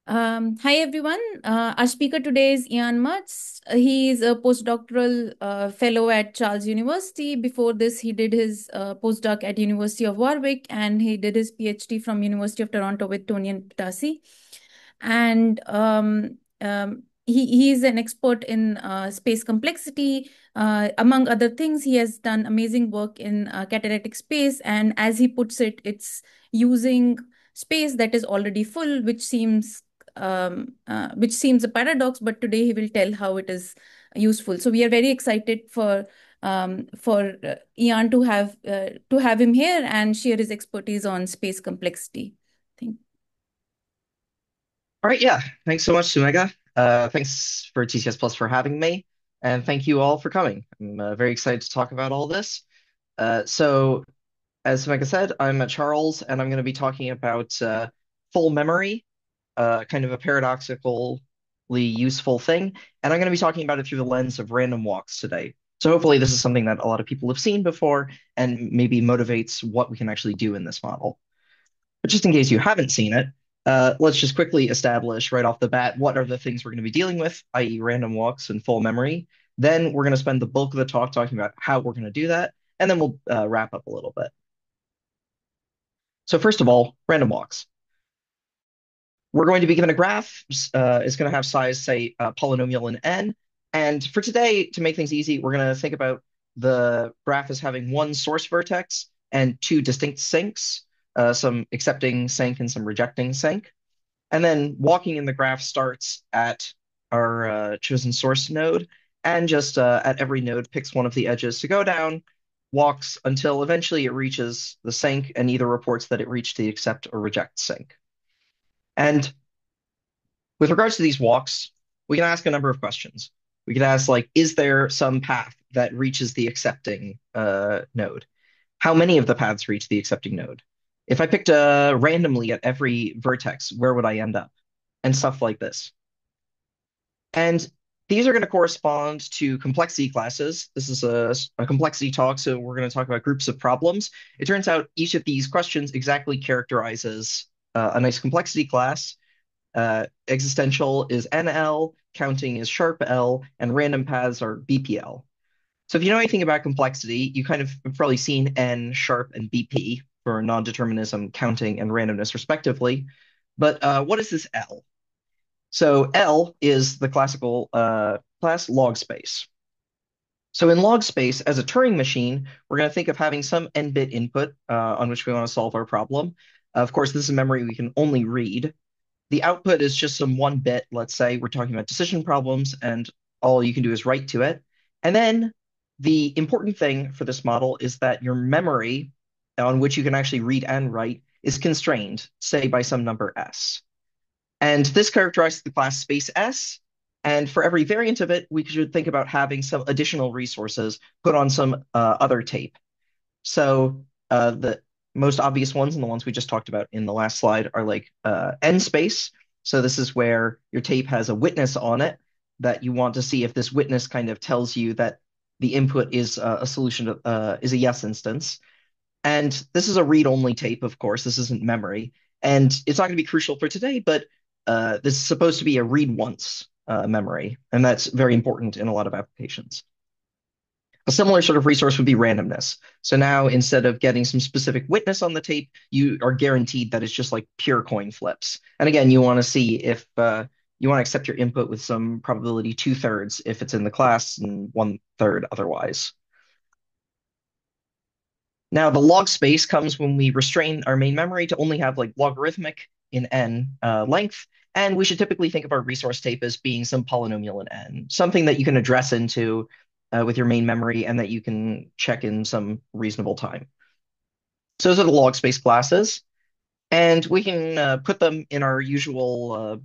Hi everyone. Our speaker today is Ian Mertz. He is a postdoctoral fellow at Charles University. Before this, he did his postdoc at University of Warwick, and he did his PhD from University of Toronto with Tony and Patasi. And he is an expert in space complexity. Among other things, he has done amazing work in catalytic space, and as he puts it, it's using space that is already full, which seems a paradox, but today he will tell how it is useful. So we are very excited for Ian to have him here and share his expertise on space complexity. Thank All right, yeah. Thanks so much, Sumega. Thanks for TCS Plus for having me, and thank you all for coming. I'm very excited to talk about all this. So, as Sumega said, I'm at Charles, and I'm going to be talking about full memory, kind of a paradoxically useful thing, and I'm going to be talking about it through the lens of random walks today. So hopefully this is something that a lot of people have seen before and maybe motivates what we can actually do in this model. But just in case you haven't seen it, let's just quickly establish right off the bat what are the things we're going to be dealing with, i.e., random walks and full memory. Then we're going to spend the bulk of the talk talking about how we're going to do that, and then we'll wrap up a little bit. So first of all, random walks. We're going to be given a graph. It's going to have size, say, polynomial in n. And for today, to make things easy, we're going to think about the graph as having one source vertex and two distinct sinks, some accepting sink and some rejecting sink. And then walking in the graph starts at our chosen source node and just at every node picks one of the edges to go down, walks until eventually it reaches the sink and either reports that it reached the accept or reject sink. And with regards to these walks, we can ask a number of questions. We could ask, like, is there some path that reaches the accepting node? How many of the paths reach the accepting node? If I picked randomly at every vertex, where would I end up? And stuff like this. And these are going to correspond to complexity classes. This is a complexity talk, so we're going to talk about groups of problems. It turns out each of these questions exactly characterizes a nice complexity class. Existential is NL, counting is sharp L, and random paths are BPL. So if you know anything about complexity, you kind of have probably seen N, sharp, and BP for non-determinism, counting, and randomness, respectively. But what is this L? So L is the classical class log space. So in log space, as a Turing machine, we're going to think of having some n-bit input on which we want to solve our problem. Of course, this is memory we can only read. The output is just some 1 bit. Let's say we're talking about decision problems, and all you can do is write to it. And then the important thing for this model is that your memory, on which you can actually read and write, is constrained, say, by some number S. And this characterizes the class space S. And for every variant of it, we should think about having some additional resources put on some other tape. So the most obvious ones and the ones we just talked about in the last slide are like N space. So this is where your tape has a witness on it that you want to see if this witness kind of tells you that the input is a solution to, is a yes instance. And this is a read-only tape, of course. This isn't memory. And it's not going to be crucial for today, but this is supposed to be a read once memory. And that's very important in a lot of applications. A similar sort of resource would be randomness. So now instead of getting some specific witness on the tape, you are guaranteed that it's just like pure coin flips. And again, you want to see if you want to accept your input with some probability 2/3 if it's in the class and 1/3 otherwise. Now the log space comes when we restrain our main memory to only have like logarithmic in n length. And we should typically think of our resource tape as being some polynomial in n, something that you can address into with your main memory and that you can check in some reasonable time. So those are the log space classes. And we can put them in our usual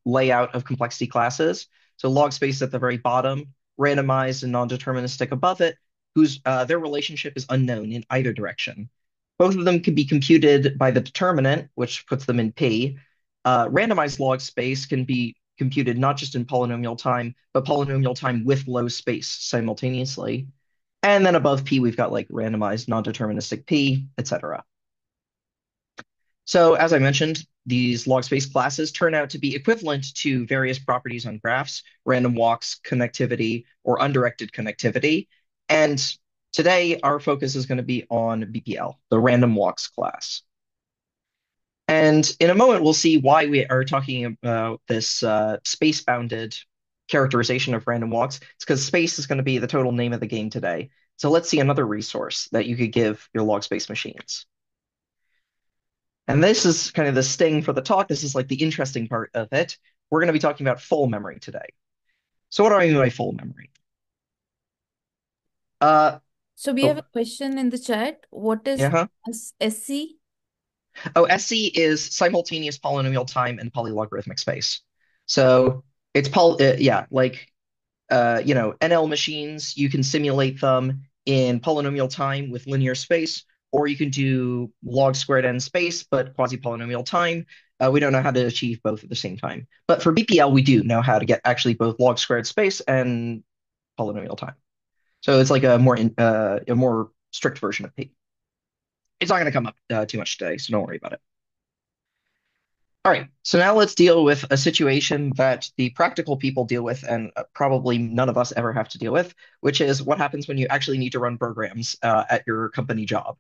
layout of complexity classes. So log space at the very bottom, randomized and non-deterministic above it, whose their relationship is unknown in either direction. Both of them can be computed by the determinant, which puts them in P. Randomized log space can be computed not just in polynomial time, but polynomial time with low space simultaneously. And then above P, we've got like randomized non-deterministic P, etc. So as I mentioned, these log space classes turn out to be equivalent to various properties on graphs, random walks, connectivity, or undirected connectivity. And today our focus is going to be on BPL, the random walks class. And in a moment, we'll see why we are talking about this space-bounded characterization of random walks. It's because space is going to be the total name of the game today. So let's see another resource that you could give your log space machines. And this is kind of the sting for the talk. This is like the interesting part of it. We're going to be talking about full memory today. So what do I mean by full memory? Uh, So we have a oh, question in the chat. What is yeah. SC? Oh, SC is simultaneous polynomial time and polylogarithmic space. So it's yeah, like NL machines, you can simulate them in polynomial time with linear space, or you can do log squared n space, but quasi-polynomial time. We don't know how to achieve both at the same time. But for BPL, we do know how to get actually both log squared space and polynomial time. So it's like a more strict version of P. It's not going to come up too much today, so don't worry about it. All right, so now let's deal with a situation that the practical people deal with, and probably none of us ever have to deal with, which is what happens when you actually need to run programs at your company job.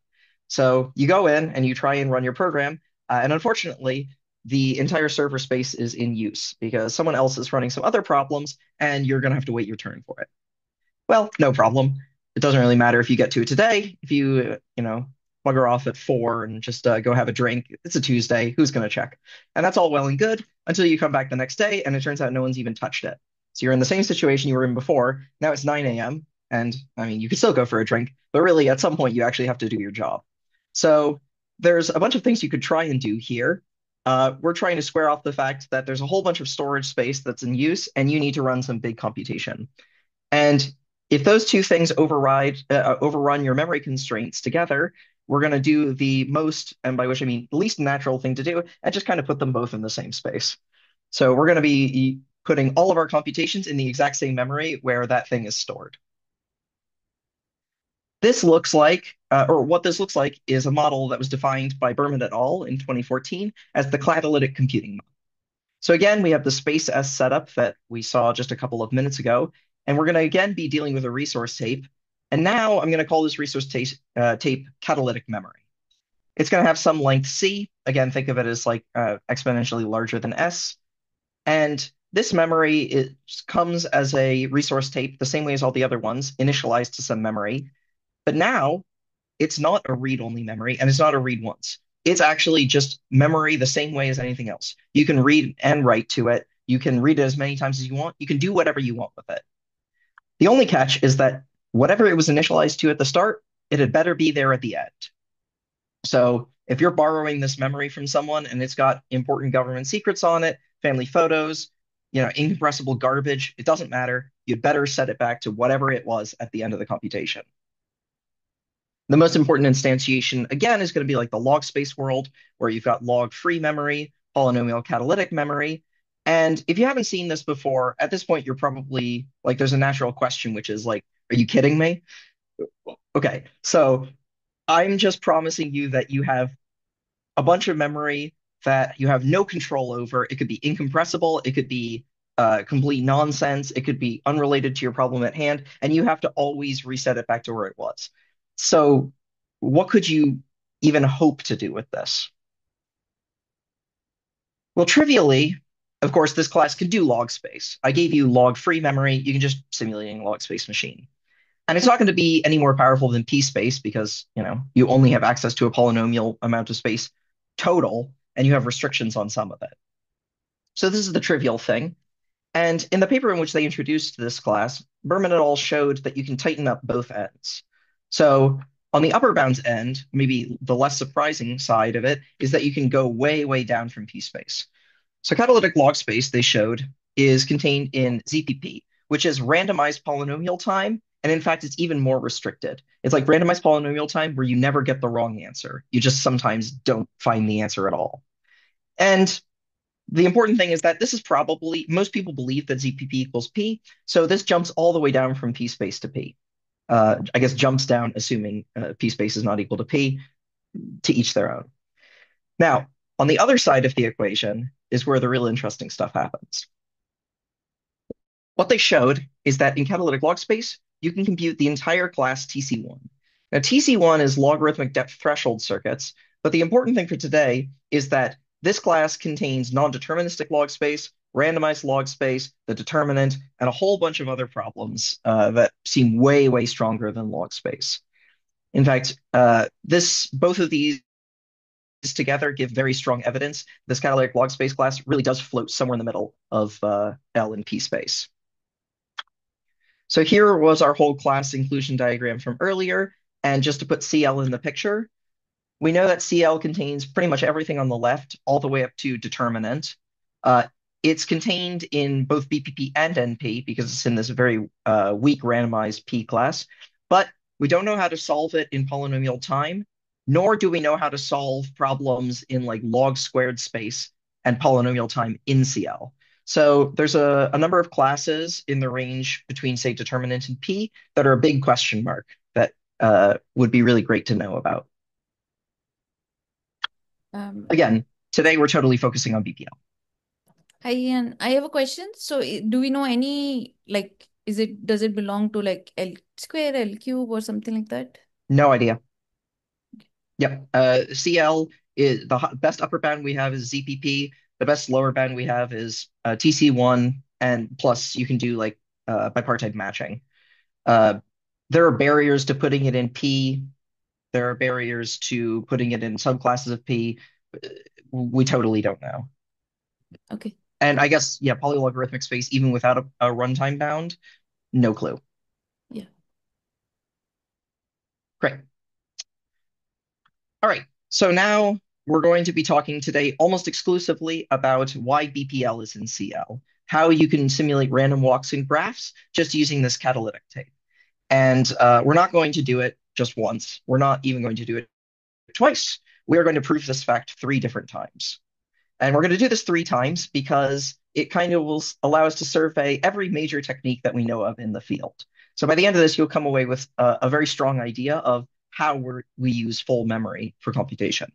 So you go in and you try and run your program, and unfortunately, the entire server space is in use because someone else is running some other problems, and you're going to have to wait your turn for it. Well, no problem. It doesn't really matter if you get to it today. If you bugger off at 4 and just go have a drink, it's a Tuesday. Who's going to check? And that's all well and good until you come back the next day and it turns out no one's even touched it. So you're in the same situation you were in before. Now it's 9 a.m. And I mean, you could still go for a drink, but really at some point you actually have to do your job. So there's a bunch of things you could try and do here. We're trying to square off the fact that there's a whole bunch of storage space that's in use and you need to run some big computation. And if those two things overrun your memory constraints together, we're going to do the most, and by which I mean least natural thing to do, and just kind of put them both in the same space. So we're going to be putting all of our computations in the exact same memory where that thing is stored. This looks like, or what this looks like, is a model that was defined by Buhrman et al. In 2014 as the catalytic computing model. So again, we have the space S setup that we saw just a couple of minutes ago, and we're going to again be dealing with a resource tape. And now I'm going to call this resource tape catalytic memory. It's going to have some length C. Again, think of it as like exponentially larger than S. And this memory comes as a resource tape the same way as all the other ones, initialized to some memory. But now it's not a read-only memory, and it's not a read once. It's actually just memory the same way as anything else. You can read and write to it. You can read it as many times as you want. You can do whatever you want with it. The only catch is that whatever it was initialized to at the start, it had better be there at the end. So if you're borrowing this memory from someone and it's got important government secrets on it, family photos, incompressible garbage, it doesn't matter. You'd better set it back to whatever it was at the end of the computation. The most important instantiation, again, is going to be like the log space world, where you've got log-free memory, polynomial catalytic memory. And if you haven't seen this before, at this point, you're probably like, there's a natural question, which is like, are you kidding me? Okay, so I'm just promising you that you have a bunch of memory that you have no control over. It could be incompressible, it could be complete nonsense, it could be unrelated to your problem at hand, and you have to always reset it back to where it was. So, what could you even hope to do with this? Well, trivially, of course, this class can do log space. I gave you log-free memory. You can just simulate a log space machine. And it's not going to be any more powerful than p space because, you only have access to a polynomial amount of space total, and you have restrictions on some of it. So this is the trivial thing. And in the paper in which they introduced this class, Buhrman et al. Showed that you can tighten up both ends. So on the upper bounds end, maybe the less surprising side of it is that you can go way, way down from p space. So catalytic log space, they showed, is contained in ZPP, which is randomized polynomial time. And in fact, it's even more restricted. It's like randomized polynomial time where you never get the wrong answer. You just sometimes don't find the answer at all. And the important thing is that this is probably, most people believe that ZPP equals P. So this jumps all the way down from P space to P. I guess jumps down, assuming P space is not equal to P, to each their own. Now, On the other side of the equation is where the real interesting stuff happens. What they showed is that in catalytic log space, you can compute the entire class TC1. Now, TC1 is logarithmic depth threshold circuits, but the important thing for today is that this class contains non-deterministic log space, randomized log space, the determinant, and a whole bunch of other problems that seem way, way stronger than log space. In fact, both of these together give very strong evidence this catalytic log space class really does float somewhere in the middle of L and P space. So here was our whole class inclusion diagram from earlier. And just to put CL in the picture, we know that CL contains pretty much everything on the left, all the way up to determinant. Uh, it's contained in both BPP and NP because it's in this very weak randomized P class. But we don't know how to solve it in polynomial time, nor do we know how to solve problems in like log squared space and polynomial time in CL. So there's a number of classes in the range between, say, determinant and P that are a big question mark that would be really great to know about. Um, Again, today we're totally focusing on BPL. Hi, Ian. I have a question. So, do we know any, like, does it belong to like L square, L cube, or something like that? No idea. Yep. CL is the best upper bound we have is ZPP. The best lower bound we have is TC1, and plus you can do like bipartite matching. Uh, there are barriers to putting it in P. There are barriers to putting it in subclasses of P. We totally don't know. Okay. And I guess, yeah, polylogarithmic space, even without a runtime bound, no clue. Yeah. Great. All right. So now we're going to be talking today almost exclusively about why BPL is in CL, how you can simulate random walks in graphs just using this catalytic tape. And we're not going to do it just once. We're not even going to do it twice. We are going to prove this fact 3 different times. And we're going to do this 3 times because it kind of will allow us to survey every major technique that we know of in the field. So by the end of this, you'll come away with a very strong idea of how we use full memory for computation.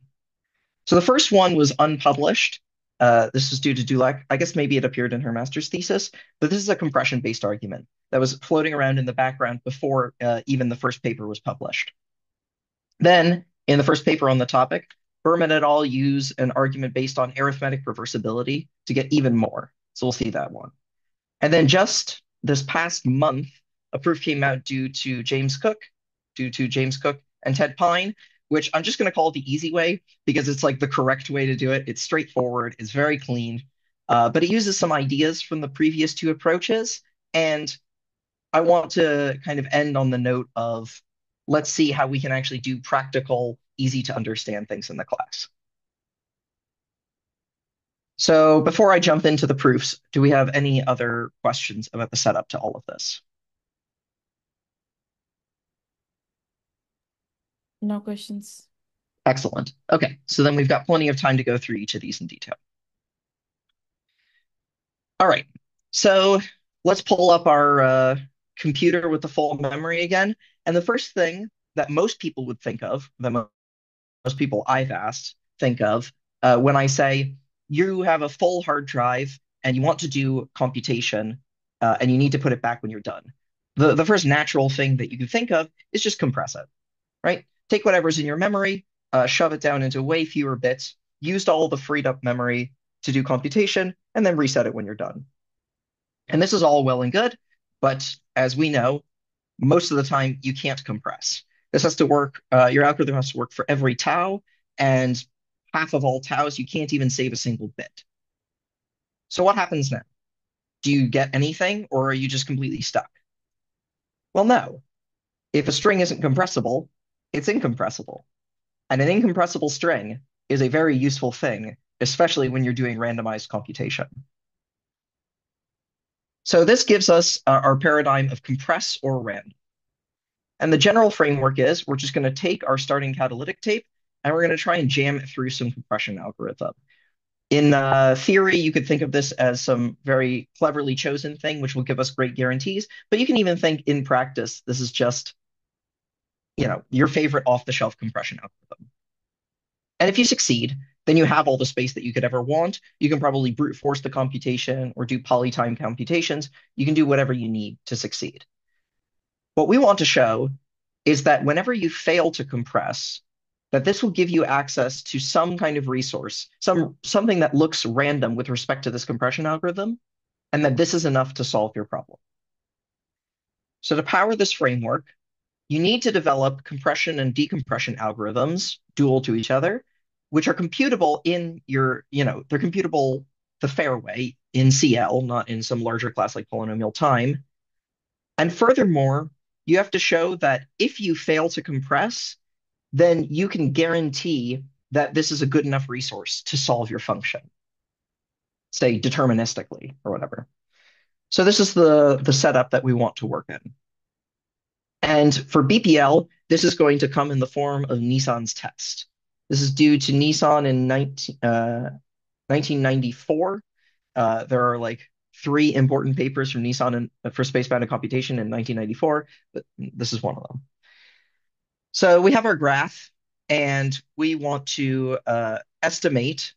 So the first one was unpublished. This is due to Dulek. I guess maybe it appeared in her master's thesis, but this is a compression-based argument that was floating around in the background before even the first paper was published. Then, in the first paper on the topic, Buhrman et al. Use an argument based on arithmetic reversibility to get even more. So we'll see that one. And then just this past month, a proof came out due to James Cook and Ted Pyne, which I'm just going to call the easy way because it's like the correct way to do it. It's straightforward, it's very clean, but it uses some ideas from the previous 2 approaches. And I want to kind of end on the note of let's see how we can actually do practical, easy to understand things in the class. So before I jump into the proofs, do we have any other questions about the setup to all of this? No questions. Excellent. Okay, so then we've got plenty of time to go through each of these in detail. All right, so let's pull up our computer with the full memory again. And the first thing that most people would think of, that most people I've asked think of when I say you have a full hard drive and you want to do computation and you need to put it back when you're done. The first natural thing that you can think of is just compress it, right? Take whatever's in your memory, shove it down into way fewer bits, used all the freed up memory to do computation, and then reset it when you're done. And this is all well and good, but as we know, most of the time you can't compress. This has to work, your algorithm has to work for every tau, and half of all taus, you can't even save a single bit. So what happens now? Do you get anything, or are you just completely stuck? Well, no. If a string isn't compressible, it's incompressible. And an incompressible string is a very useful thing, especially when you're doing randomized computation. So this gives us our paradigm of compress or random. And the general framework is we're just going to take our starting catalytic tape and we're going to try and jam it through some compression algorithm. In theory, you could think of this as some very cleverly chosen thing, which will give us great guarantees. But you can even think in practice, this is just, your favorite off-the-shelf compression algorithm. And if you succeed, then you have all the space that you could ever want. You can probably brute force the computation or do polytime computations. You can do whatever you need to succeed. What we want to show is that whenever you fail to compress, that this will give you access to some kind of resource, something that looks random with respect to this compression algorithm, and that this is enough to solve your problem. So to power this framework, you need to develop compression and decompression algorithms dual to each other, which are computable in they're computable the fair way in CL, not in some larger class like polynomial time. And furthermore, you have to show that if you fail to compress, then you can guarantee that this is a good enough resource to solve your function, say deterministically or whatever. So this is the setup that we want to work in. And for BPL, this is going to come in the form of Nissan's test. This is due to Nissan in 1994. There are like three important papers from Nissan for space-bounded computation in 1994, but this is one of them. So we have our graph, and we want to estimate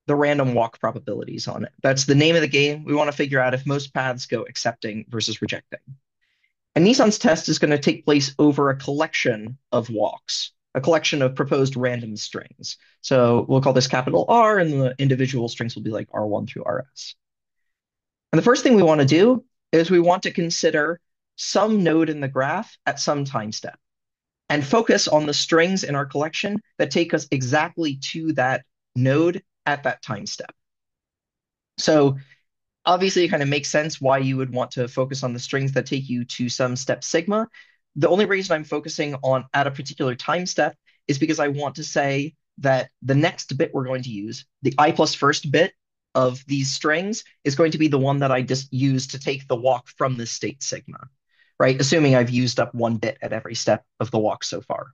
the random walk probabilities on it. That's the name of the game. We want to figure out if most paths go accepting versus rejecting. And Nissan's test is going to take place over a collection of walks, a collection of proposed random strings. So we'll call this capital R, and the individual strings will be like R1 through RS. And the first thing we want to do is we want to consider some node in the graph at some time step and focus on the strings in our collection that take us exactly to that node at that time step. So obviously, it kind of makes sense why you would want to focus on the strings that take you to some step sigma. The only reason I'm focusing on at a particular time step is because I want to say that the next bit we're going to use, the I plus first bit of these strings, is going to be the one that I just use to take the walk from this state sigma, right? Assuming I've used up one bit at every step of the walk so far.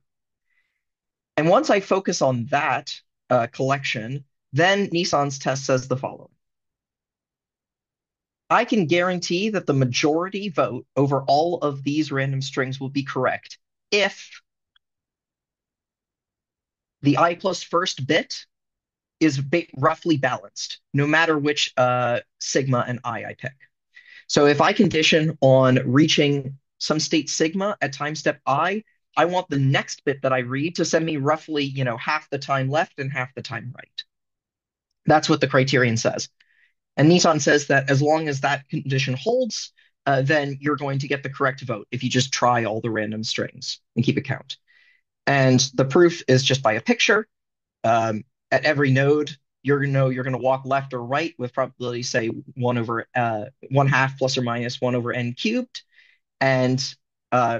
And once I focus on that collection, then Nissan's test says the following. I can guarantee that the majority vote over all of these random strings will be correct if the I plus first bit is roughly balanced, no matter which sigma and I pick. So if I condition on reaching some state sigma at time step I want the next bit that I read to send me roughly, half the time left and half the time right. That's what the criterion says. And Nissan says that as long as that condition holds, then you're going to get the correct vote if you just try all the random strings and keep a count. And the proof is just by a picture. At every node, you're going to walk left or right with probability, say, 1/2 plus or minus 1 over n cubed. And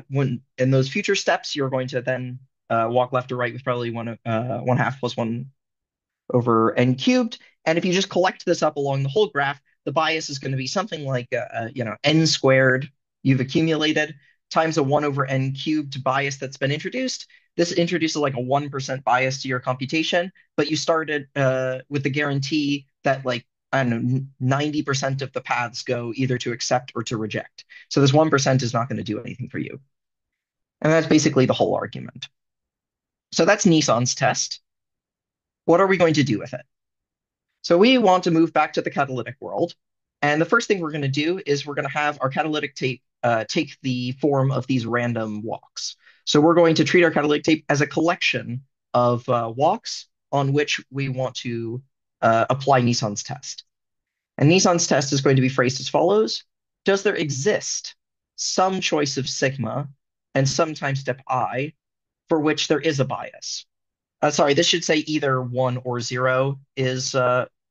when in those future steps, you're going to then walk left or right with probably 1/2 plus 1 over n cubed. And if you just collect this up along the whole graph, the bias is going to be something like n squared you've accumulated times a 1 over n cubed bias that's been introduced. This introduces like a 1% bias to your computation, but you started with the guarantee that like, I don't know, 90% of the paths go either to accept or to reject. So this 1% is not going to do anything for you. And that's basically the whole argument. So that's Nissan's test. What are we going to do with it? So we want to move back to the catalytic world. And the first thing we're going to do is we're going to have our catalytic tape take the form of these random walks. So we're going to treat our catalytic tape as a collection of walks on which we want to apply Nissan's test. And Nissan's test is going to be phrased as follows. Does there exist some choice of sigma and some time step I for which there is a bias? Sorry, this should say either 1 or 0 is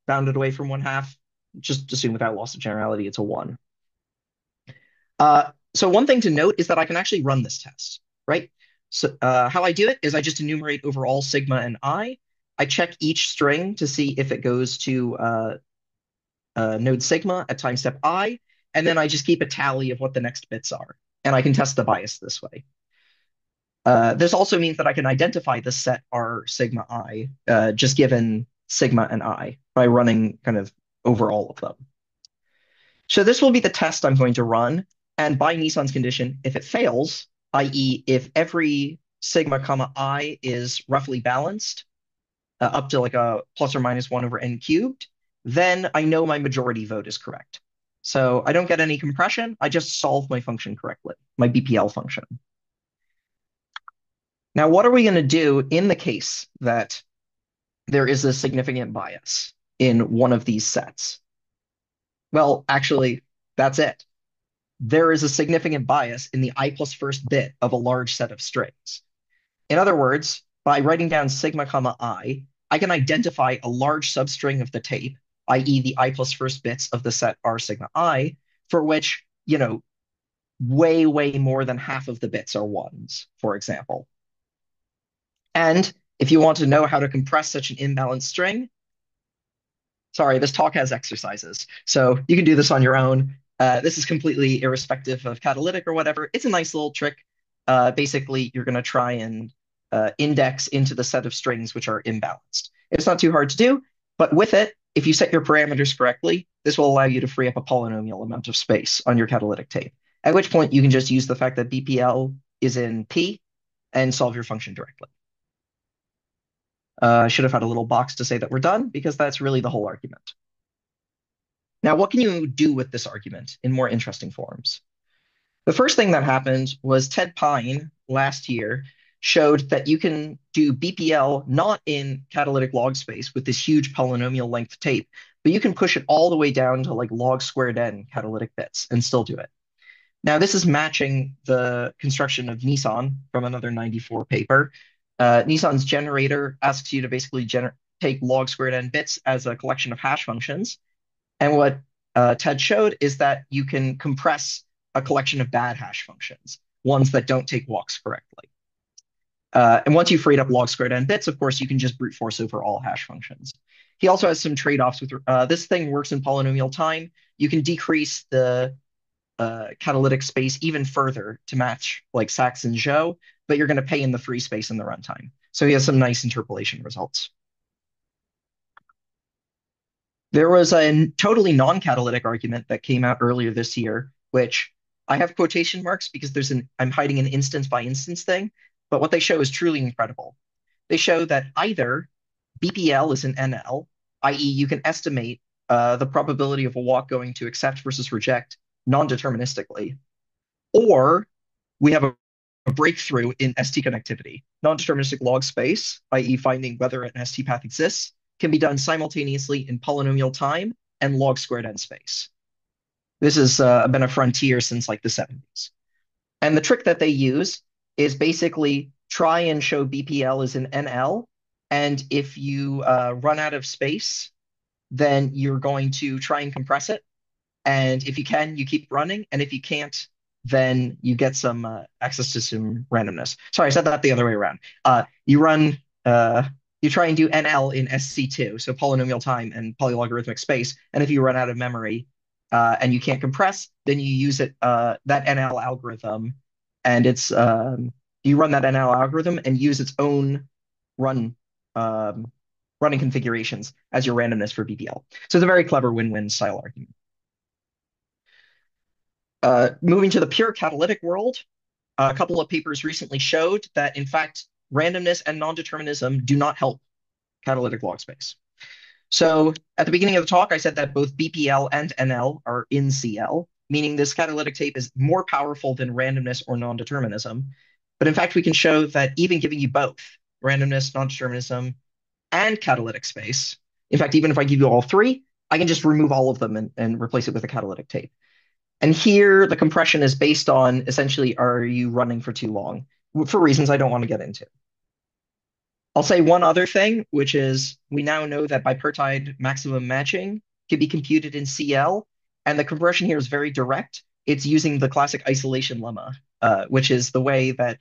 bounded away from 1/2. Just assume without loss of generality, it's a 1. So one thing to note is that I can actually run this test, right? So how I do it is I just enumerate over all sigma and I. I check each string to see if it goes to node sigma at time step I, and then I just keep a tally of what the next bits are. And I can test the bias this way. This also means that I can identify the set R sigma I, just given sigma and I, by running kind of over all of them. So this will be the test I'm going to run. And by Nissan's condition, if it fails, i.e. if every sigma comma I is roughly balanced, up to like a plus or minus 1 over n cubed, then I know my majority vote is correct. So I don't get any compression. I just solve my function correctly, my BPL function. Now, what are we going to do in the case that there is a significant bias in one of these sets? Well, actually, that's it. There is a significant bias in the I plus first bit of a large set of strings. In other words, by writing down sigma comma I can identify a large substring of the tape, i.e. the I plus first bits of the set are sigma I, for which, way, way more than half of the bits are ones, for example. And if you want to know how to compress such an imbalanced string, sorry, this talk has exercises, so you can do this on your own. This is completely irrespective of catalytic or whatever. It's a nice little trick. Basically, you're going to try and index into the set of strings which are imbalanced. It's not too hard to do, but with it, if you set your parameters correctly, this will allow you to free up a polynomial amount of space on your catalytic tape, at which point you can just use the fact that BPL is in P and solve your function directly. I should have had a little box to say that we're done because that's really the whole argument. Now, what can you do with this argument in more interesting forms? The first thing that happened was Ted Pyne last year showed that you can do BPL not in catalytic log space with this huge polynomial length tape, but you can push it all the way down to like log squared n catalytic bits and still do it. Now, this is matching the construction of Nissan from another 94 paper. Nissan's generator asks you to basically take log squared n bits as a collection of hash functions. And what Ted showed is that you can compress a collection of bad hash functions, ones that don't take walks correctly. And once you've freed up log squared n bits, of course, you can just brute force over all hash functions. He also has some trade-offs with this thing works in polynomial time. You can decrease the catalytic space even further to match like Sachs and Zhou, but you're going to pay in the free space in the runtime. So he has some nice interpolation results. There was a totally non-catalytic argument that came out earlier this year, which I have quotation marks because I'm hiding an instance by instance thing, but what they show is truly incredible. They show that either BPL is an NL, i.e. you can estimate the probability of a walk going to accept versus reject non-deterministically, or we have a breakthrough in ST connectivity. Non-deterministic log space, i.e. finding whether an ST path exists, can be done simultaneously in polynomial time and log squared n space. This has been a frontier since like the 70s. And the trick that they use is basically try and show BPL is an NL, and if you run out of space, then you're going to try and compress it. And if you can, you keep running. And if you can't, then you get some access to some randomness. Sorry, I said that the other way around. You try and do NL in SC2, so polynomial time and polylogarithmic space. And if you run out of memory and you can't compress, then you use that NL algorithm, and you run that NL algorithm and use its own running configurations as your randomness for BPL. So it's a very clever win-win style argument. Moving to the pure catalytic world, a couple of papers recently showed that, in fact, randomness and non-determinism do not help catalytic log space. So at the beginning of the talk, I said that both BPL and NL are in CL, meaning this catalytic tape is more powerful than randomness or non-determinism. But in fact, we can show that even giving you both randomness, non-determinism, and catalytic space, in fact, even if I give you all three, I can just remove all of them and replace it with a catalytic tape. And here, the compression is based on, essentially, are you running for too long? For reasons I don't want to get into. I'll say one other thing, which is we now know that bipartite maximum matching can be computed in CL, and the compression here is very direct. It's using the classic isolation lemma, which is the way that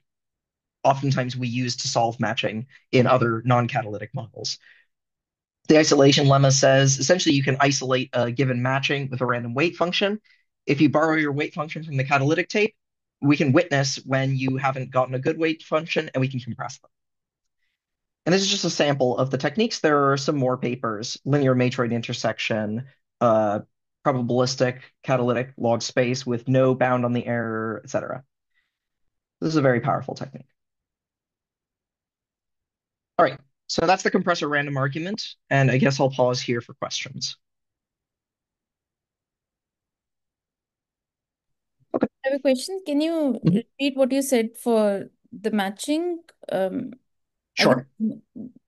oftentimes we use to solve matching in other non-catalytic models. The isolation lemma says, essentially, you can isolate a given matching with a random weight function. If you borrow your weight function from the catalytic tape, we can witness when you haven't gotten a good weight function, and we can compress them. And this is just a sample of the techniques. There are some more papers: linear matroid intersection, probabilistic catalytic log space with no bound on the error, etc. This is a very powerful technique. All right, So that's the compressor random argument, and I guess I'll pause here for questions. Okay. I have a question. Can you Mhm. repeat what you said for the matching? Um, I think Sure.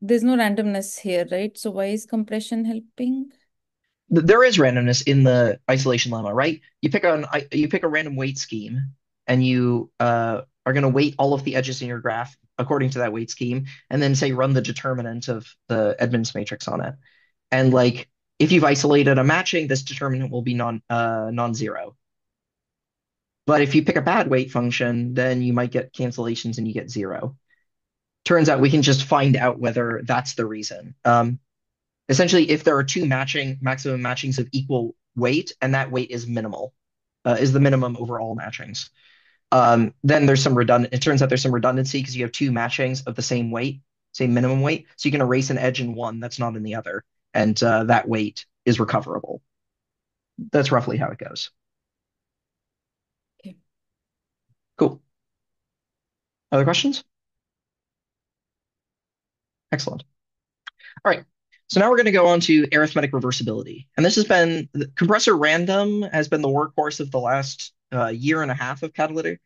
there's no randomness here, right? So why is compression helping? There is randomness in the isolation lemma, right? You pick a random weight scheme, and you are going to weight all of the edges in your graph according to that weight scheme, and then say run the determinant of the Edmonds matrix on it. And like if you've isolated a matching, this determinant will be non-zero. But if you pick a bad weight function, then you might get cancellations and you get zero. Turns out we can just find out whether that's the reason. Essentially, if there are two maximum matchings of equal weight, and that weight is minimal, is the minimum over all matchings, then there's some redundant. It turns out there's some redundancy because you have two matchings of the same weight, same minimum weight. So you can erase an edge in one that's not in the other, and that weight is recoverable. That's roughly how it goes. Okay. Cool. Other questions? Excellent. All right. So now we're going to go on to arithmetic reversibility. And this has been compressor random has been the workhorse of the last year and a half of catalytic.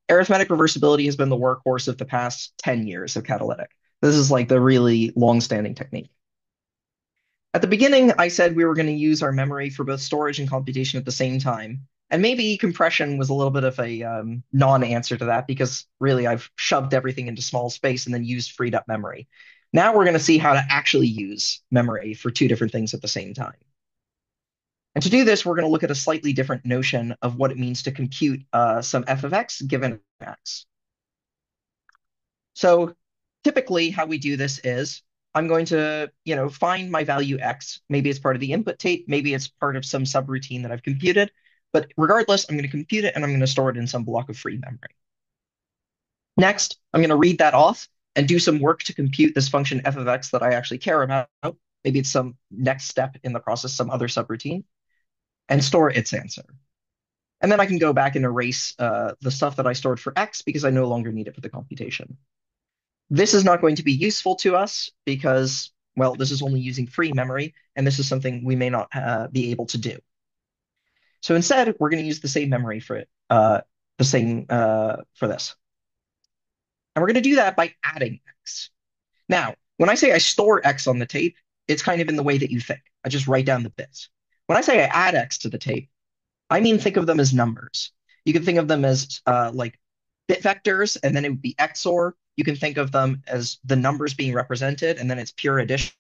Arithmetic reversibility has been the workhorse of the past 10 years of catalytic. This is like the really long-standing technique. At the beginning, I said we were going to use our memory for both storage and computation at the same time. And maybe compression was a little bit of a non-answer to that because really I've shoved everything into small space and then used freed up memory. Now we're going to see how to actually use memory for two different things at the same time. And to do this, we're going to look at a slightly different notion of what it means to compute some f of x given x. So typically how we do this is I'm going to, find my value x. Maybe it's part of the input tape. Maybe it's part of some subroutine that I've computed. But regardless, I'm going to compute it and I'm going to store it in some block of free memory. Next, I'm going to read that off and do some work to compute this function f of x that I actually care about. Maybe it's some next step in the process, some other subroutine, and store its answer. And then I can go back and erase the stuff that I stored for x because I no longer need it for the computation. This is not going to be useful to us because, well, this is only using free memory, and this is something we may not be able to do. So instead, we're going to use the same memory for it, for this. And we're going to do that by adding x. Now, when I say I store x on the tape, it's kind of in the way that you think. I just write down the bits. When I say I add x to the tape, I mean think of them as numbers. You can think of them as like bit vectors, and then it would be XOR. You can think of them as the numbers being represented, and then it's pure addition.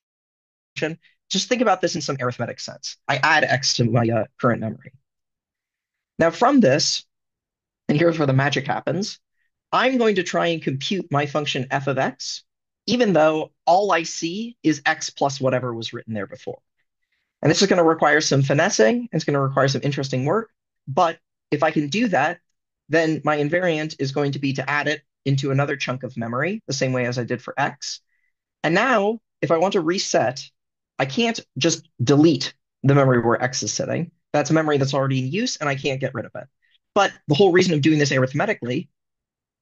Just think about this in some arithmetic sense. I add x to my current memory. Now from this, and here's where the magic happens, I'm going to try and compute my function f of x, even though all I see is x plus whatever was written there before. And this is going to require some finessing. It's going to require some interesting work. But if I can do that, then my invariant is going to be to add it into another chunk of memory, the same way as I did for x. And now, if I want to reset, I can't just delete the memory where x is sitting. That's memory that's already in use, and I can't get rid of it. But the whole reason of doing this arithmetically,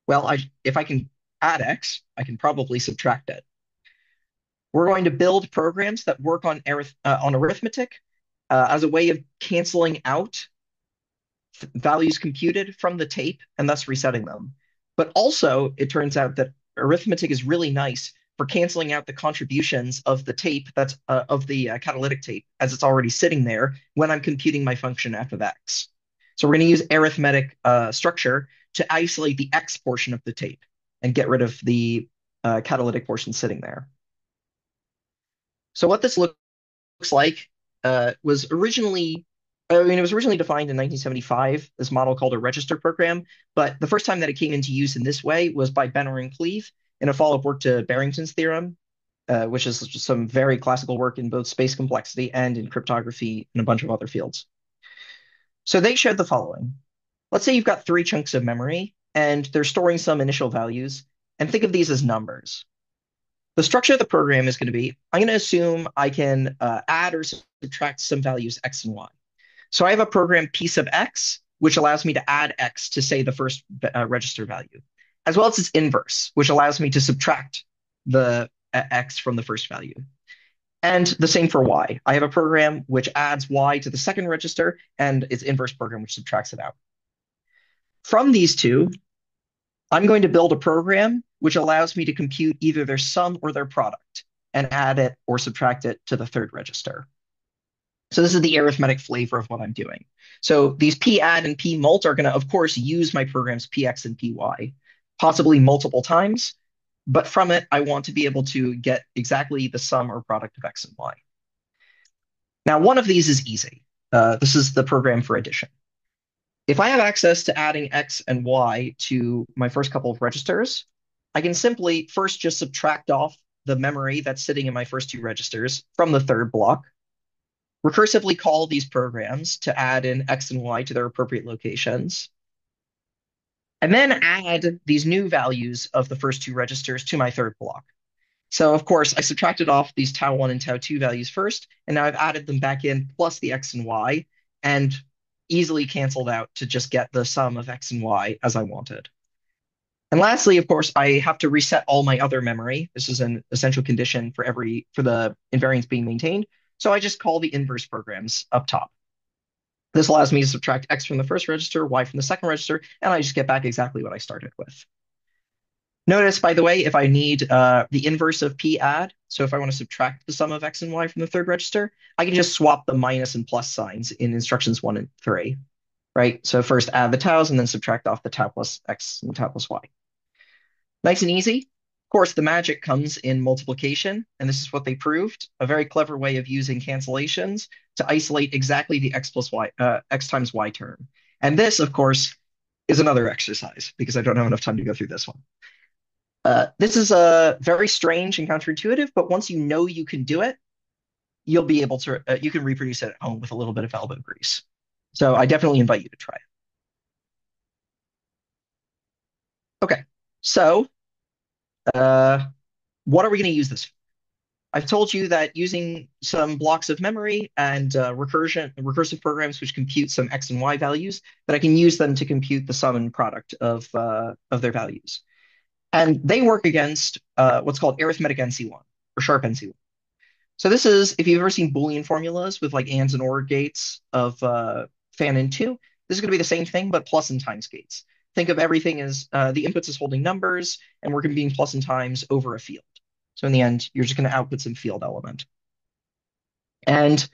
well, if I can add x, I can probably subtract it. We're going to build programs that work on arithmetic as a way of canceling out values computed from the tape and thus resetting them. But also, it turns out that arithmetic is really nice for canceling out the contributions of the tape that's of the catalytic tape as it's already sitting there when I'm computing my function f of x. So we're going to use arithmetic structure to isolate the x portion of the tape and get rid of the catalytic portion sitting there. So what this looks like was originally, it was originally defined in 1975, this model called a register program. But the first time that it came into use in this way was by Benner and Cleve in a follow-up work to Barrington's theorem, which is just some very classical work in both space complexity and in cryptography and a bunch of other fields. So they showed the following. Let's say you've got 3 chunks of memory and they're storing some initial values, and think of these as numbers. The structure of the program is going to be, I'm going to assume I can add or subtract some values x and y. So I have a program p sub x, which allows me to add x to, say, the first register value, as well as its inverse, which allows me to subtract the x from the first value. And the same for y. I have a program which adds y to the second register and its inverse program which subtracts it out. From these two, I'm going to build a program which allows me to compute either their sum or their product and add it or subtract it to the third register. So this is the arithmetic flavor of what I'm doing. So these p add and p mult are going to, of course, use my program's px and py, possibly multiple times. But from it, I want to be able to get exactly the sum or product of x and y. Now, one of these is easy. This is the program for addition. If I have access to adding x and y to my first couple of registers, I can simply first just subtract off the memory that's sitting in my first two registers from the third block, recursively call these programs to add in x and y to their appropriate locations, and then add these new values of the first two registers to my third block. So of course, I subtracted off these tau1 and tau2 values first, and now I've added them back in plus the x and y, and easily canceled out to just get the sum of x and y as I wanted. And lastly, of course, I have to reset all my other memory. This is an essential condition for the invariance being maintained. So I just call the inverse programs up top. This allows me to subtract x from the first register, y from the second register, and I just get back exactly what I started with. Notice, by the way, if I need the inverse of p add, so if I want to subtract the sum of x and y from the third register, I can just swap the minus and plus signs in instructions 1 and 3, right? So first add the taus and then subtract off the tau plus x and tau plus y. Nice and easy. Of course, the magic comes in multiplication, and this is what they proved, a very clever way of using cancellations to isolate exactly the x plus y, x times y term. And this, of course, is another exercise because I don't have enough time to go through this one. This is very strange and counterintuitive, but once you know you can do it, you'll be able to, you can reproduce it at home with a little bit of elbow grease. So I definitely invite you to try it. Okay, so what are we going to use this for? I've told you that using some blocks of memory and recursive programs which compute some x and y values, that I can use them to compute the sum and product of their values. And they work against what's called arithmetic NC1 or sharp NC1. So this is, if you've ever seen Boolean formulas with like ands and or gates of fan in 2, this is going to be the same thing, but plus and times gates. Think of everything as the inputs as holding numbers, and we're computing plus and times over a field. So in the end, you're just going to output some field element. And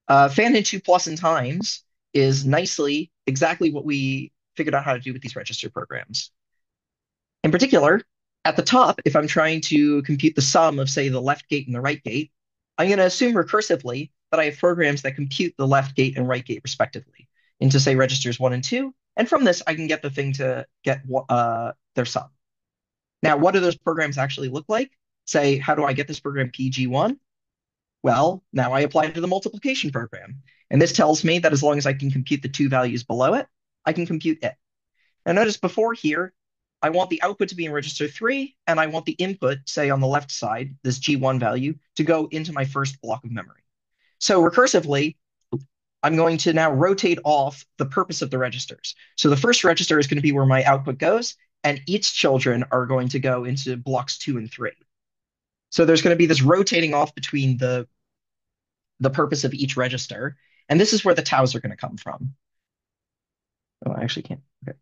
fan in 2 plus and times is nicely exactly what we figured out how to do with these register programs. In particular, at the top, if I'm trying to compute the sum of, say, the left gate and the right gate, I'm going to assume recursively that I have programs that compute the left gate and right gate respectively into, say, registers 1 and 2. And from this, I can get the thing to get their sum. Now, what do those programs actually look like? Say, how do I get this program PG1? Well, now I apply it to the multiplication program. And this tells me that as long as I can compute the two values below it, I can compute it. Now notice before here, I want the output to be in register 3, and I want the input, say on the left side, this G1 value, to go into my first block of memory. So recursively, I'm going to now rotate off the purpose of the registers. So the first register is going to be where my output goes, and its children are going to go into blocks 2 and 3. So there's going to be this rotating off between the purpose of each register, and this is where the taus are going to come from. Oh, I actually can't. Okay.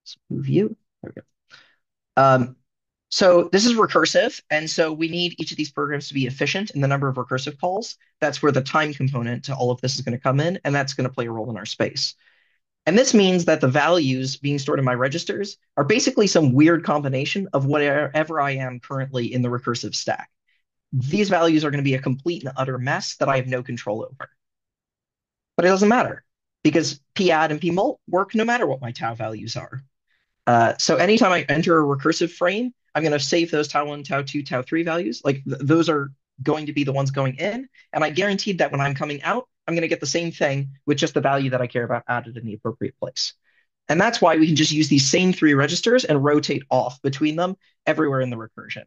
Let's move you. There we go. So this is recursive, and so we need each of these programs to be efficient in the number of recursive calls. That's where the time component to all of this is going to come in, and that's going to play a role in our space. And this means that the values being stored in my registers are basically some weird combination of whatever I am currently in the recursive stack. These values are going to be a complete and utter mess that I have no control over. But it doesn't matter, because p add and p mult work no matter what my tau values are. So anytime I enter a recursive frame, I'm going to save those tau1, tau2, tau3 values. Like those are going to be the ones going in. And I guaranteed that when I'm coming out, I'm going to get the same thing with just the value that I care about added in the appropriate place. And that's why we can just use these same 3 registers and rotate off between them everywhere in the recursion.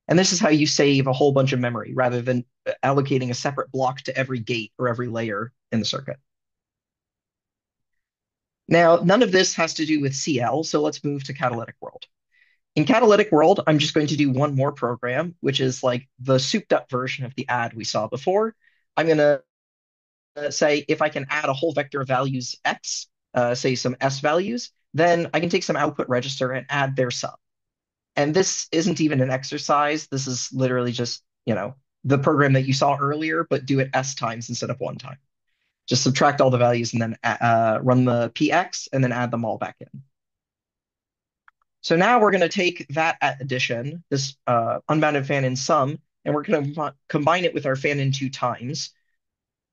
And this is how you save a whole bunch of memory rather than allocating a separate block to every gate or every layer in the circuit. Now, none of this has to do with CL, so let's move to catalytic world. In catalytic world, I'm just going to do one more program, which is like the souped up version of the add we saw before. I'm going to say if I can add a whole vector of values x, say some s values, then I can take some output register and add their sum. And this isn't even an exercise. This is literally just, the program that you saw earlier, but do it s times instead of one time. Just subtract all the values and then run the px and then add them all back in. So now we're going to take that addition, this unbounded fan in sum, and we're going to combine it with our fan in two times.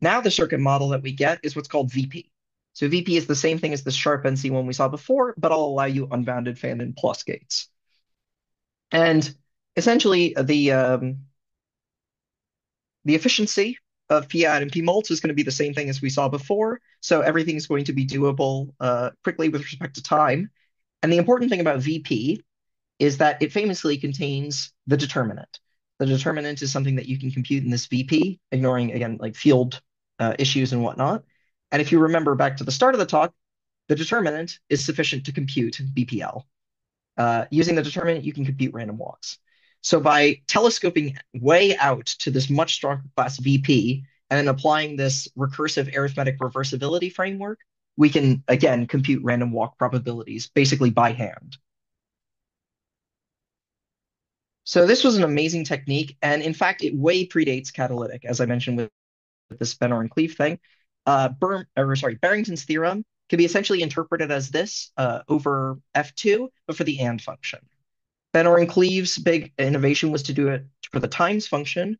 Now the circuit model that we get is what's called VP. So VP is the same thing as the sharp NC one we saw before, but I'll allow you unbounded fan in plus gates. And essentially the efficiency of P add and P mults is going to be the same thing as we saw before. So everything is going to be doable quickly with respect to time. And the important thing about VP is that it famously contains the determinant. The determinant is something that you can compute in this VP, ignoring, again, like field issues and whatnot. And if you remember back to the start of the talk, the determinant is sufficient to compute BPL. Using the determinant, you can compute random walks. So by telescoping way out to this much stronger class VP and then applying this recursive arithmetic reversibility framework, we can, again, compute random walk probabilities basically by hand. So this was an amazing technique, and in fact, it way predates catalytic, as I mentioned with this Benor and Cleave thing. Barrington's theorem can be essentially interpreted as this over F2, but for the and function. Benor and Cleave's big innovation was to do it for the times function.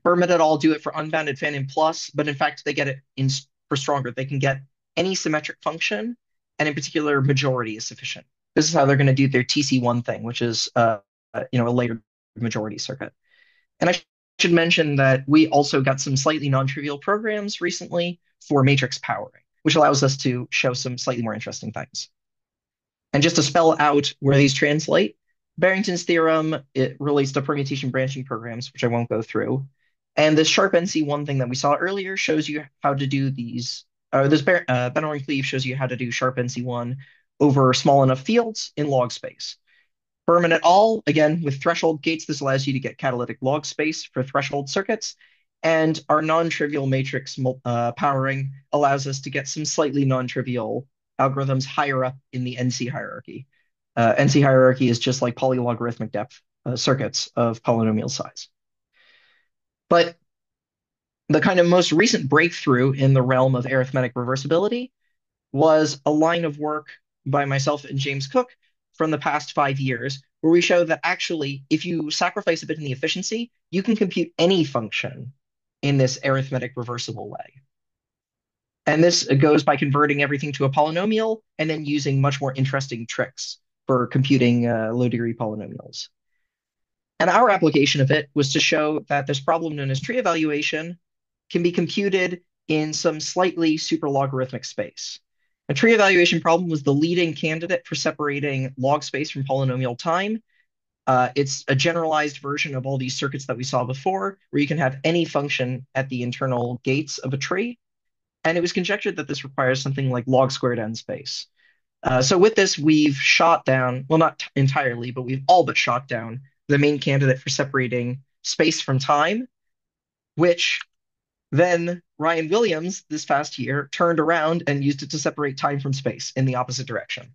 Buhrman et al. Do it for unbounded fan in plus, but in fact, they get it for stronger. They can get any symmetric function, and in particular, majority is sufficient. This is how they're going to do their TC1 thing, which is a later majority circuit. And I should mention that we also got some slightly non-trivial programs recently for matrix powering, which allows us to show some slightly more interesting things. And just to spell out where these translate, Barrington's theorem, it relates to permutation branching programs, which I won't go through. And this sharp NC1 thing that we saw earlier shows you how to do these, this Benor and Cleave shows you how to do sharp NC1 over small enough fields in log space. Buhrman et al., again, with threshold gates, this allows you to get catalytic log space for threshold circuits. And our non-trivial matrix powering allows us to get some slightly non-trivial algorithms higher up in the NC hierarchy. NC hierarchy is just like polylogarithmic depth circuits of polynomial size. But the kind of most recent breakthrough in the realm of arithmetic reversibility was a line of work by myself and James Cook from the past 5 years, where we show that actually, if you sacrifice a bit in the efficiency, you can compute any function in this arithmetic reversible way. And this goes by converting everything to a polynomial and then using much more interesting tricks for computing low-degree polynomials. And our application of it was to show that this problem known as tree evaluation can be computed in some slightly superlogarithmic space. A tree evaluation problem was the leading candidate for separating log space from polynomial time. It's a generalized version of all these circuits that we saw before, where you can have any function at the internal gates of a tree. And it was conjectured that this requires something like log squared n space. So with this, we've shot down, well, not entirely, but we've all but shot down the main candidate for separating space from time, which then Ryan Williams this past year turned around and used it to separate time from space in the opposite direction.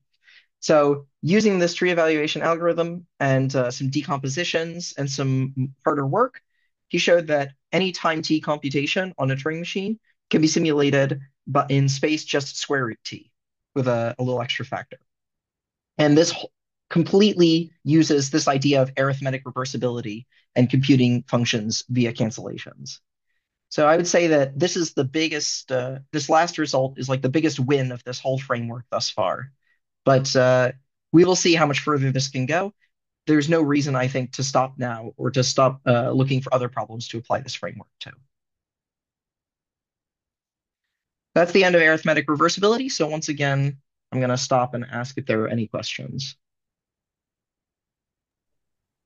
So using this tree evaluation algorithm and some decompositions and some harder work, he showed that any time t computation on a Turing machine can be simulated but in space just square root t with a little extra factor. And this completely uses this idea of arithmetic reversibility and computing functions via cancellations. So I would say that this is the biggest, this last result is like the biggest win of this whole framework thus far. But we will see how much further this can go. There's no reason, I think, to stop now or to stop looking for other problems to apply this framework to. That's the end of arithmetic reversibility. So once again, I'm going to stop and ask if there are any questions.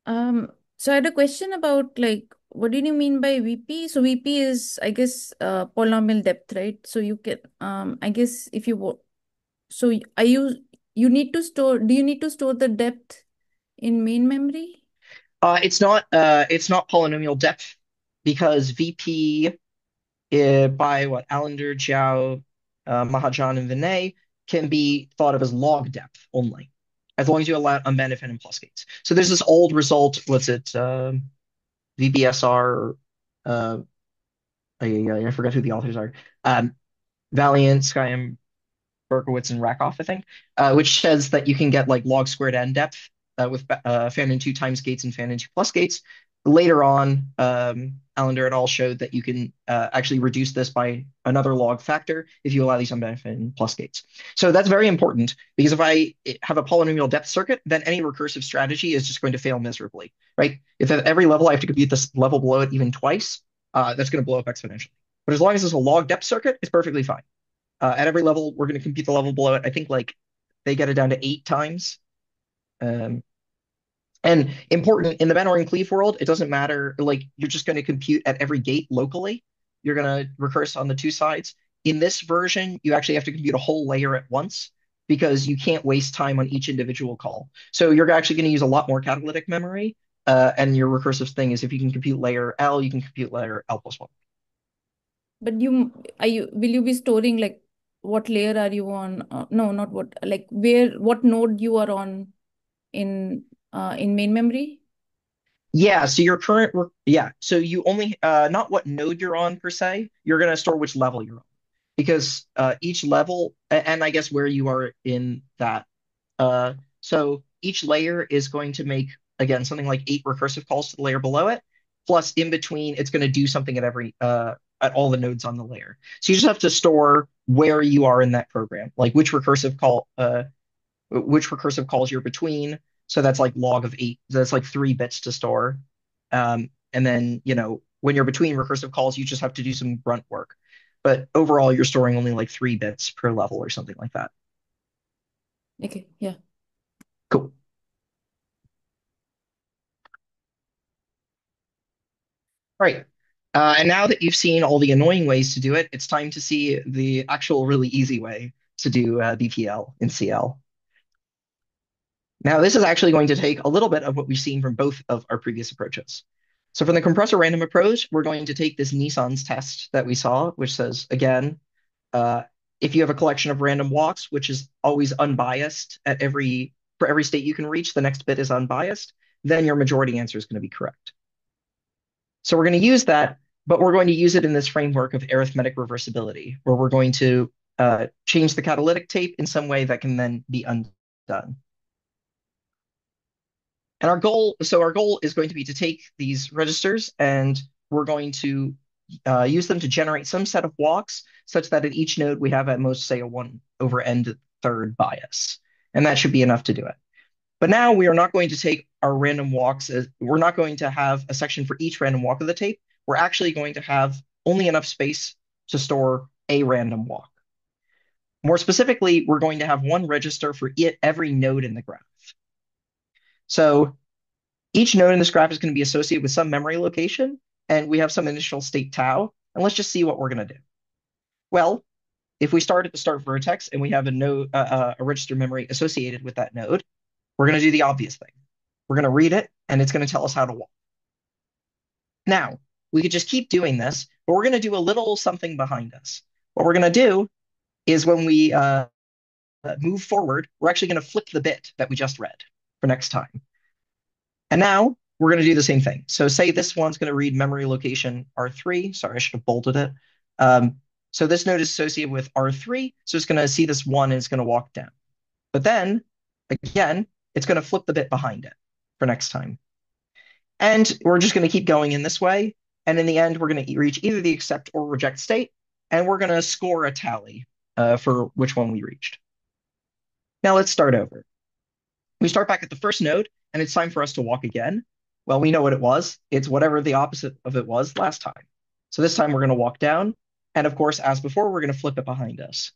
So I had a question about like, what did you mean by VP? So VP is, I guess, polynomial depth, right? So you can, I guess, if you so are you need to store? Do you need to store the depth in main memory? It's not polynomial depth because VP by what Allender, Jiao, Mahajan, and Vinay can be thought of as log depth only, as long as you allow unbounded and plus gates. So there's this old result, what's it, VBSR, uh, I forgot who the authors are, Valiant, Skyam, Berkowitz and Rakoff, I think, which says that you can get like log squared n depth with fan in two times gates and fan in two plus gates. Later on, Allender et al. Showed that you can actually reduce this by another log factor if you allow these unbenefited plus gates. So that's very important because if I have a polynomial depth circuit, then any recursive strategy is just going to fail miserably, right? If at every level I have to compute this level below it even twice, that's going to blow up exponentially. But as long as it's a log depth circuit, it's perfectly fine. At every level, we're going to compute the level below it. I think like they get it down to 8 times. Um, and important in the Van Cleave world, it doesn't matter. Like you're just going to compute at every gate locally. You're going to recurse on the two sides. In this version, you actually have to compute a whole layer at once because you can't waste time on each individual call. So you're actually going to use a lot more catalytic memory. And your recursive thing is if you can compute layer L, you can compute layer L plus one. But you are you will you be storing like what layer are you on? No, not what, like where, what node you are on in main memory? Yeah, so your current, yeah, so you only, not what node you're on per se, you're going to store which level you're on. Because each level, and I guess where you are in that. So each layer is going to make, again, something like 8 recursive calls to the layer below it. Plus, in between, it's going to do something at all the nodes on the layer. So you just have to store where you are in that program, like which recursive calls you're between. So that's like log of 8. That's like 3 bits to store. And then, when you're between recursive calls, you just have to do some grunt work. But overall, you're storing only like 3 bits per level or something like that. Okay, yeah. Cool. All right. And now that you've seen all the annoying ways to do it, it's time to see the actual really easy way to do BPL in CL. Now, this is actually going to take a little bit of what we've seen from both of our previous approaches. So from the compressor random approach, we're going to take this Nissan's test that we saw, which says, again, uh, if you have a collection of random walks, which is always unbiased for every state you can reach, the next bit is unbiased, then your majority answer is going to be correct. So we're going to use that, but we're going to use it in this framework of arithmetic reversibility, where we're going to change the catalytic tape in some way that can then be undone. And our goal is going to be to take these registers and we're going to use them to generate some set of walks such that at each node we have at most, say, a 1/n³ bias. And that should be enough to do it. But now we are not going to take our random walks. We're not going to have a section for each random walk of the tape. We're actually going to have only enough space to store a random walk. More specifically, we're going to have one register for every node in the graph. So each node in this graph is going to be associated with some memory location, and we have some initial state tau. And let's just see what we're going to do. Well, if we start at the start vertex and we have a register memory associated with that node, we're going to do the obvious thing. We're going to read it, and it's going to tell us how to walk. Now, we could just keep doing this, but we're going to do a little something behind us. What we're going to do is when we move forward, we're actually going to flip the bit that we just read for next time. And now we're going to do the same thing. So say this one's going to read memory location R3. Sorry, I should have bolded it. So this node is associated with R3. So it's going to see this 1 and it's going to walk down. But then, again, it's going to flip the bit behind it for next time. And we're just going to keep going in this way. And in the end, we're going to reach either the accept or reject state. And we're going to score a tally for which one we reached. Now let's start over. We start back at the first node, and it's time for us to walk again. Well, we know what it was. It's whatever the opposite of it was last time. So this time we're going to walk down. And of course, as before, we're going to flip it behind us.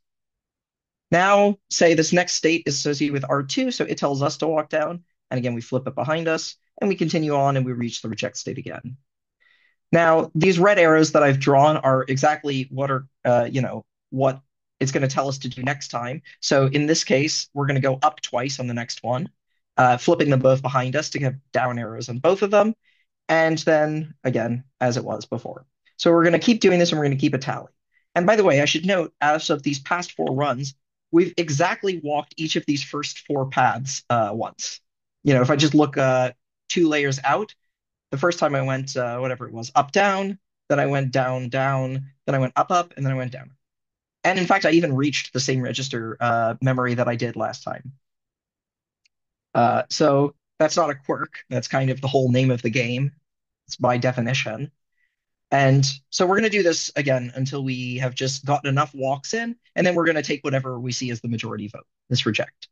Now, say this next state is associated with R2, so it tells us to walk down. And again, we flip it behind us, and we continue on, and we reach the reject state again. Now, these red arrows that I've drawn are exactly what what it's going to tell us to do next time. So in this case, we're going to go up twice on the next one. flipping them both behind us to get down arrows on both of them, and then again, as it was before. So we're going to keep doing this and we're going to keep a tally. And by the way, I should note, as of these past 4 runs, we've exactly walked each of these first 4 paths once. If I just look 2 layers out, the first time I went, whatever it was, up, down, then I went down, down, then I went up, up, and then I went down. And in fact, I even reached the same register memory that I did last time. So that's not a quirk. That's kind of the whole name of the game. It's by definition. And so we're going to do this again until we have just gotten enough walks in, and then we're going to take whatever we see as the majority vote, this reject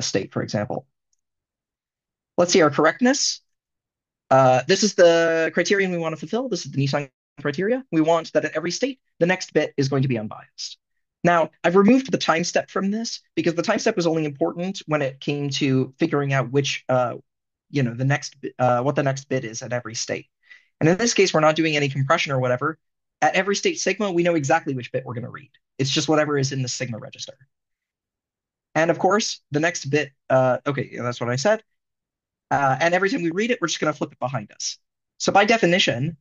state, for example. Let's see our correctness. This is the criterion we want to fulfill. This is the Nissan criteria. We want that at every state, the next bit is going to be unbiased. Now, I've removed the time step from this because the time step was only important when it came to figuring out which, the next, what the next bit is at every state. And in this case, we're not doing any compression or whatever. At every state sigma, we know exactly which bit we're going to read. It's just whatever is in the sigma register. And of course, the next bit, okay, yeah, that's what I said. And every time we read it, we're just going to flip it behind us. So by definition,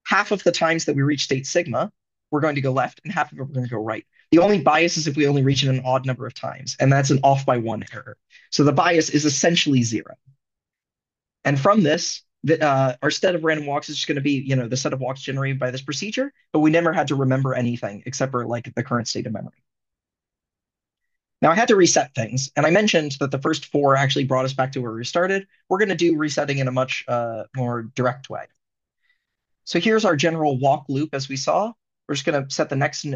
half of the times that we reach state sigma, we're going to go left, and half of it we're going to go right. The only bias is if we only reach it an odd number of times, and that's an off by 1 error. So the bias is essentially 0. And from this, our set of random walks is just going to be, the set of walks generated by this procedure, but we never had to remember anything except for like the current state of memory. Now I had to reset things, and I mentioned that the first 4 actually brought us back to where we started. We're going to do resetting in a much more direct way. So here's our general walk loop as we saw. We're just going to set the next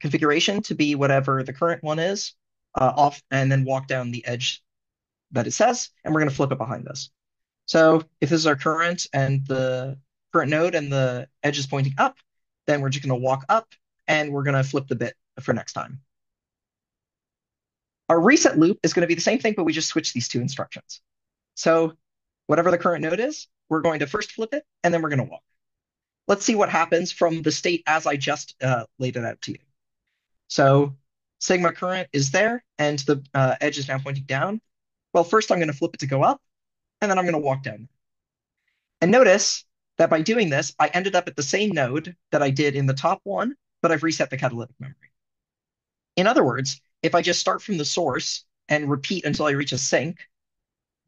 configuration to be whatever the current one is off, and then walk down the edge that it says, and we're going to flip it behind us. So if this is our current and the current node and the edge is pointing up, then we're just going to walk up and we're going to flip the bit for next time. Our reset loop is going to be the same thing, but we just switch these 2 instructions. So whatever the current node is, we're going to first flip it, and then we're going to walk. Let's see what happens from the state as I just laid it out to you. So sigma current is there, and the edge is now pointing down. Well, first I'm going to flip it to go up, and then I'm going to walk down. And notice that by doing this, I ended up at the same node that I did in the top one, but I've reset the catalytic memory. In other words, if I just start from the source and repeat until I reach a sink,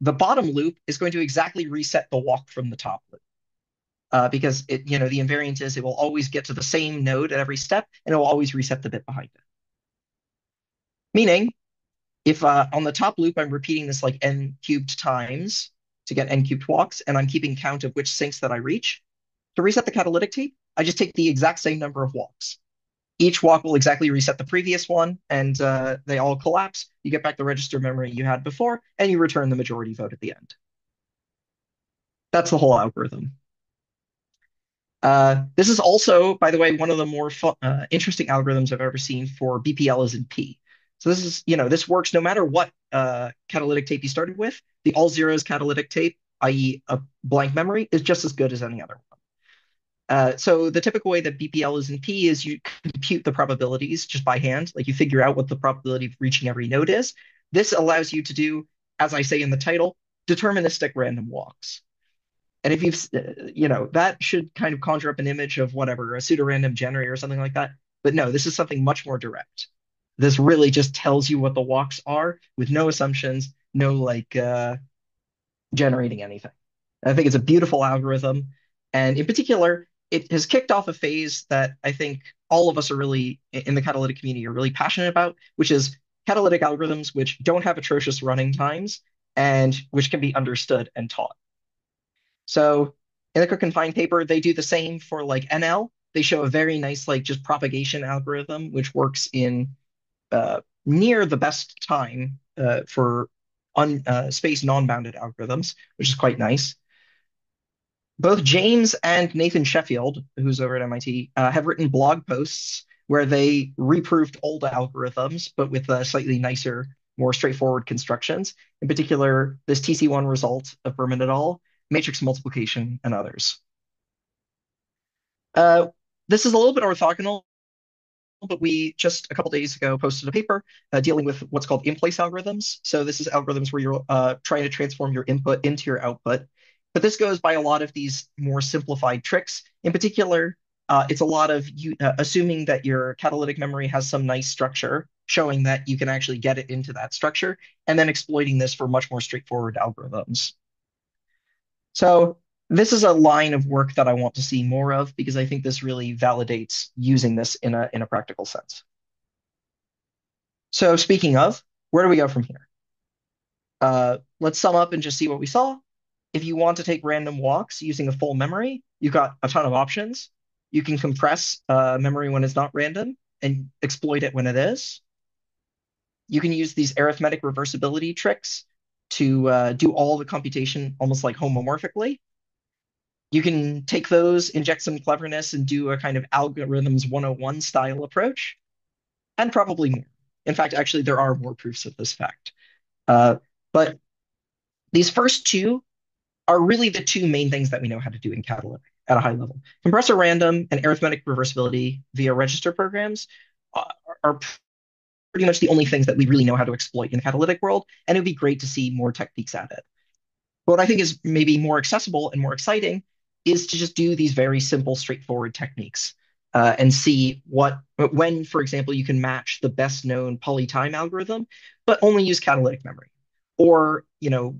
the bottom loop is going to exactly reset the walk from the top loop. Because the invariant is it will always get to the same node at every step, and it will always reset the bit behind it. Meaning, if on the top loop I'm repeating this like n cubed times to get n cubed walks, and I'm keeping count of which sinks that I reach, to reset the catalytic tape, I just take the exact same number of walks. Each walk will exactly reset the previous one, and they all collapse. You get back the register memory you had before, and you return the majority vote at the end. That's the whole algorithm. This is also, by the way, one of the more interesting algorithms I've ever seen for BPL is in P. So this is, this works no matter what catalytic tape you started with. The all zeros catalytic tape, i.e. a blank memory, is just as good as any other one. So the typical way that BPL is in P is you compute the probabilities just by hand. Like you figure out what the probability of reaching every node is. This allows you to do, as I say in the title, deterministic random walks. And if you've, that should kind of conjure up an image of whatever, a pseudo-random generator or something like that. But no, this is something much more direct. This really just tells you what the walks are with no assumptions, no like generating anything. I think it's a beautiful algorithm. And in particular, it has kicked off a phase that I think all of us are really, in the catalytic community, are really passionate about, which is catalytic algorithms which don't have atrocious running times and which can be understood and taught. So in the Cook-Pyne paper, they do the same for like NL. They show a very nice like just propagation algorithm, which works in near the best time for space non-bounded algorithms, which is quite nice. Both James and Nathan Sheffield, who's over at MIT, have written blog posts where they reproved old algorithms, but with slightly nicer, more straightforward constructions. In particular, this TC1 result of Buhrman et al., matrix multiplication, and others. This is a little bit orthogonal but we just a couple days ago posted a paper dealing with what's called in-place algorithms. So this is algorithms where you're trying to transform your input into your output. But this goes by a lot of these more simplified tricks. In particular, it's a lot of you assuming that your catalytic memory has some nice structure, showing that you can actually get it into that structure, and then exploiting this for much more straightforward algorithms. So this is a line of work that I want to see more of because I think this really validates using this in a practical sense. So speaking of, where do we go from here? Let's sum up and just see what we saw. If you want to take random walks using a full memory, you've got a ton of options. You can compress memory when it's not random and exploit it when it is. You can use these arithmetic reversibility tricks to do all the computation almost like homomorphically. You can take those, inject some cleverness, and do a kind of algorithms 101 style approach, and probably more. In fact, actually, there are more proofs of this fact. But these first two are really the two main things that we know how to do in catalytic at a high level. Compressor random and arithmetic reversibility via register programs are pretty much the only things that we really know how to exploit in the catalytic world, and it would be great to see more techniques at it. But what I think is maybe more accessible and more exciting is to just do these very simple, straightforward techniques and see when, for example, you can match the best known polytime algorithm, but only use catalytic memory, or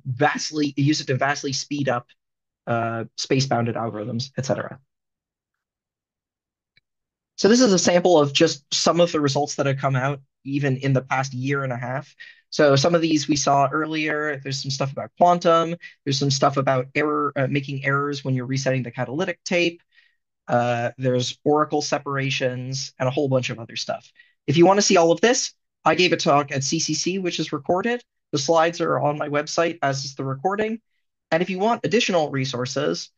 vastly use it to vastly speed up space-bounded algorithms, etc. So this is a sample of just some of the results that have come out even in the past year and a half. So some of these we saw earlier. There's some stuff about quantum. There's some stuff about making errors when you're resetting the catalytic tape. There's oracle separations and a whole bunch of other stuff. If you want to see all of this, I gave a talk at CCC, which is recorded. The slides are on my website, as is the recording. And if you want additional resources,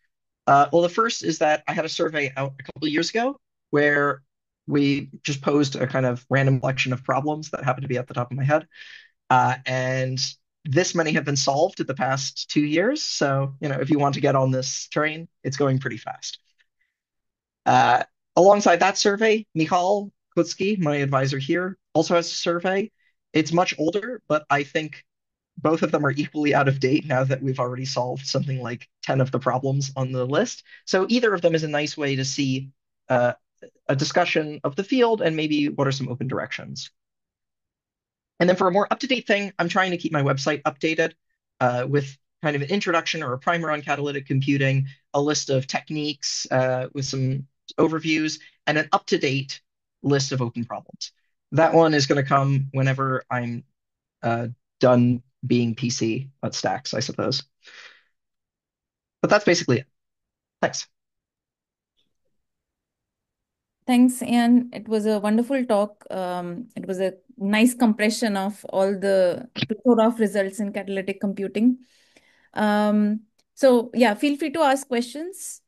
well, the first is that I had a survey out a couple of years ago where we just posed a kind of random collection of problems that happened to be at the top of my head. And this many have been solved in the past 2 years. So, if you want to get on this train, it's going pretty fast. Alongside that survey, Michal Klutsky, my advisor here, also has a survey. It's much older, but I think both of them are equally out of date now that we've already solved something like 10 of the problems on the list. So either of them is a nice way to see a discussion of the field and maybe what are some open directions. And then for a more up-to-date thing, I'm trying to keep my website updated with kind of an introduction or a primer on catalytic computing, a list of techniques with some overviews, and an up-to-date list of open problems. That one is going to come whenever I'm done being PC at Stacks, I suppose. But that's basically it. Thanks. Thanks, Ian. It was a wonderful talk. It was a nice compression of all the plethora of results in catalytic computing. So yeah, feel free to ask questions.